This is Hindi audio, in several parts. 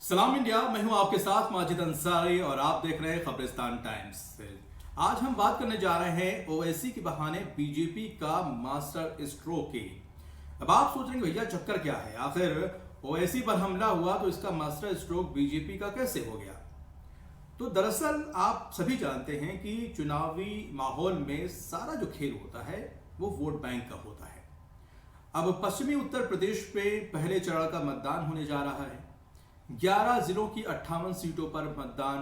सलाम इंडिया। मैं हूं आपके साथ माजिद अंसारी और आप देख रहे हैं खबरिस्तान टाइम्स। आज हम बात करने जा रहे हैं ओवैसी के बहाने बीजेपी का मास्टर स्ट्रोक की। अब आप सोच रहे हैं भैया चक्कर क्या है, आखिर ओवैसी पर हमला हुआ तो इसका मास्टर स्ट्रोक बीजेपी का कैसे हो गया। तो दरअसल आप सभी जानते हैं कि चुनावी माहौल में सारा जो खेल होता है वो वोट बैंक का होता है। अब पश्चिमी उत्तर प्रदेश पे पहले चरण का मतदान होने जा रहा है। 11 जिलों की 58 सीटों पर मतदान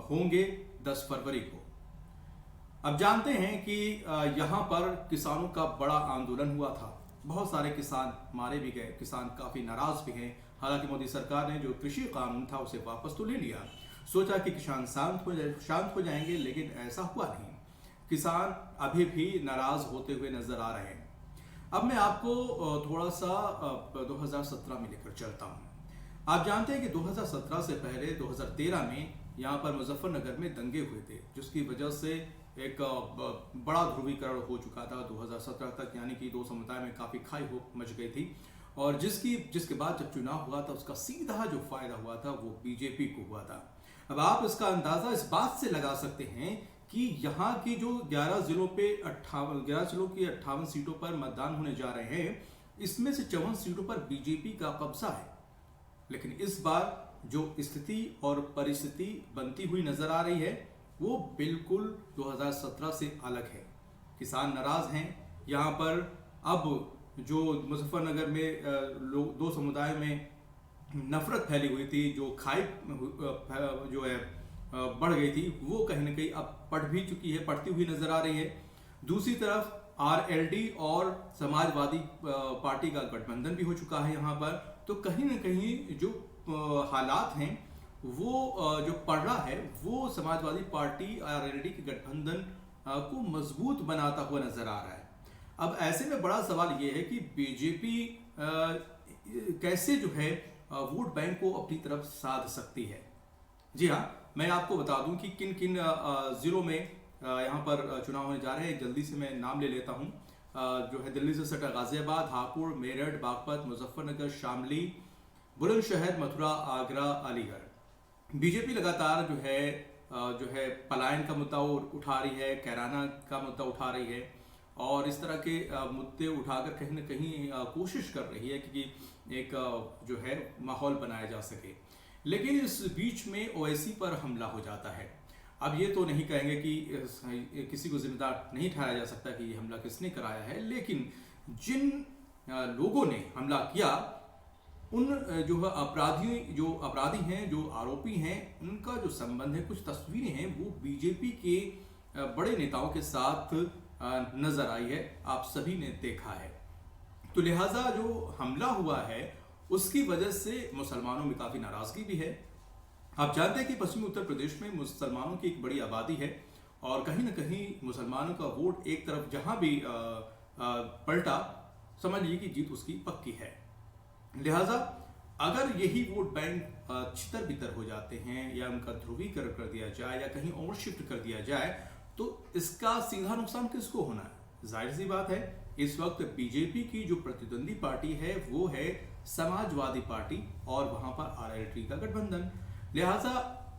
होंगे 10 फरवरी को। अब जानते हैं कि यहाँ पर किसानों का बड़ा आंदोलन हुआ था, बहुत सारे किसान मारे भी गए, किसान काफी नाराज भी हैं। हालांकि मोदी सरकार ने जो कृषि कानून था उसे वापस तो ले लिया, सोचा कि किसान शांत हो जाएंगे, लेकिन ऐसा हुआ नहीं। किसान अभी भी नाराज होते हुए नजर आ रहे हैं। अब मैं आपको थोड़ा सा 2017 में लेकर चलता हूँ। आप जानते हैं कि 2017 से पहले 2013 में यहाँ पर मुजफ्फरनगर में दंगे हुए थे, जिसकी वजह से एक बड़ा ध्रुवीकरण हो चुका था 2017 तक, यानी कि दो समुदाय में काफी खाई हो मच गई थी। और जिसके बाद जब चुनाव हुआ था उसका सीधा जो फायदा हुआ था वो बीजेपी को हुआ था। अब आप इसका अंदाजा इस बात से लगा सकते हैं कि यहाँ की जो 11 जिलों की 58 सीटों पर मतदान होने जा रहे हैं, इसमें से 54 सीटों पर बीजेपी का कब्जा है। लेकिन इस बार जो स्थिति और परिस्थिति बनती हुई नजर आ रही है वो बिल्कुल 2017 से अलग है। किसान नाराज हैं। यहाँ पर अब जो मुजफ्फरनगर में दो समुदाय में नफरत फैली हुई थी, जो खाई जो है बढ़ गई थी, वो कहीं ना कहीं अब पड़ती हुई नजर आ रही है। दूसरी तरफ आरएलडी और समाजवादी पार्टी का गठबंधन भी हो चुका है यहाँ पर। तो कहीं ना कहीं जो हालात हैं वो जो पड़ रहा है वो समाजवादी पार्टी आरएलडी के गठबंधन को मजबूत बनाता हुआ नजर आ रहा है। अब ऐसे में बड़ा सवाल ये है कि बीजेपी कैसे जो है वोट बैंक को अपनी तरफ साध सकती है। जी हाँ, मैं आपको बता दूं कि किन किन जिलों में यहाँ पर चुनाव होने जा रहे हैं। जल्दी से मैं नाम ले लेता हूँ। जो है दिल्ली से सटा गाजियाबाद, हापुड़, मेरठ, बागपत, मुजफ्फरनगर, शामली, बुलंदशहर, मथुरा, आगरा, अलीगढ़। बीजेपी लगातार जो है पलायन का मुद्दा उठा रही है, कैराना का मुद्दा उठा रही है और इस तरह के मुद्दे उठाकर कहीं ना कहीं कोशिश कर रही है कि एक जो है माहौल बनाया जा सके। लेकिन इस बीच में ओवैसी पर हमला हो जाता है। अब ये तो नहीं कहेंगे कि किसी को जिम्मेदार नहीं ठहराया जा सकता कि ये हमला किसने कराया है, लेकिन जिन लोगों ने हमला किया उन जो अपराधी हैं, जो आरोपी हैं, उनका जो संबंध है, कुछ तस्वीरें हैं वो बीजेपी के बड़े नेताओं के साथ नजर आई है, आप सभी ने देखा है। तो लिहाजा जो हमला हुआ है उसकी वजह से मुसलमानों में काफी नाराजगी भी है। आप जानते हैं कि पश्चिमी उत्तर प्रदेश में मुसलमानों की एक बड़ी आबादी है और कहीं ना कहीं मुसलमानों का वोट एक तरफ जहां भी पलटा, समझ लीजिए कि जीत उसकी पक्की है। लिहाजा अगर यही वोट बैंक छितर बितर हो जाते हैं या उनका ध्रुवीकरण कर दिया जाए या कहीं और शिफ्ट कर दिया जाए तो इसका सीधा नुकसान किसको होना है। जाहिर सी बात है, इस वक्त बीजेपी की जो प्रतिद्वंदी पार्टी है वो है समाजवादी पार्टी और वहां पर आरएलडी का गठबंधन। लिहाजा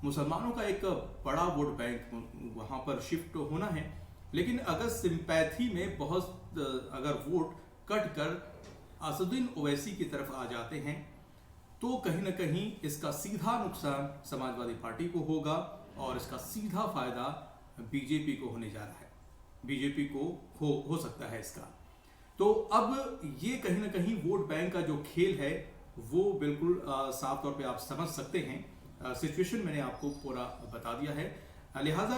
मुसलमानों का एक बड़ा वोट बैंक वहां पर शिफ्ट होना है। लेकिन अगर सिंपैथी में बहुत अगर वोट कट कर असदुद्दीन ओवैसी की तरफ आ जाते हैं तो कहीं ना कहीं इसका सीधा नुकसान समाजवादी पार्टी को होगा और इसका सीधा फायदा बीजेपी को होने जा रहा है। बीजेपी को हो सकता है इसका। तो अब ये कहीं ना कहीं वोट बैंक का जो खेल है वो बिल्कुल साफ तौर पे आप समझ सकते हैं। सिचुएशन मैंने आपको पूरा बता दिया है। लिहाजा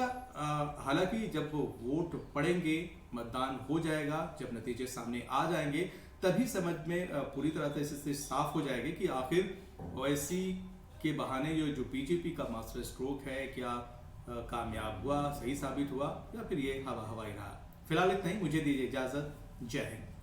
हालांकि जब वोट पड़ेंगे, मतदान हो जाएगा, जब नतीजे सामने आ जाएंगे तभी समझ में पूरी तरह से साफ हो जाएगा कि आखिर ओवैसी के बहाने जो बीजेपी का मास्टर स्ट्रोक है क्या कामयाब हुआ, सही साबित हुआ या फिर ये हवा हवाई रहा। फिलहाल इतना ही, मुझे दीजिए इजाजत। जय हिंद।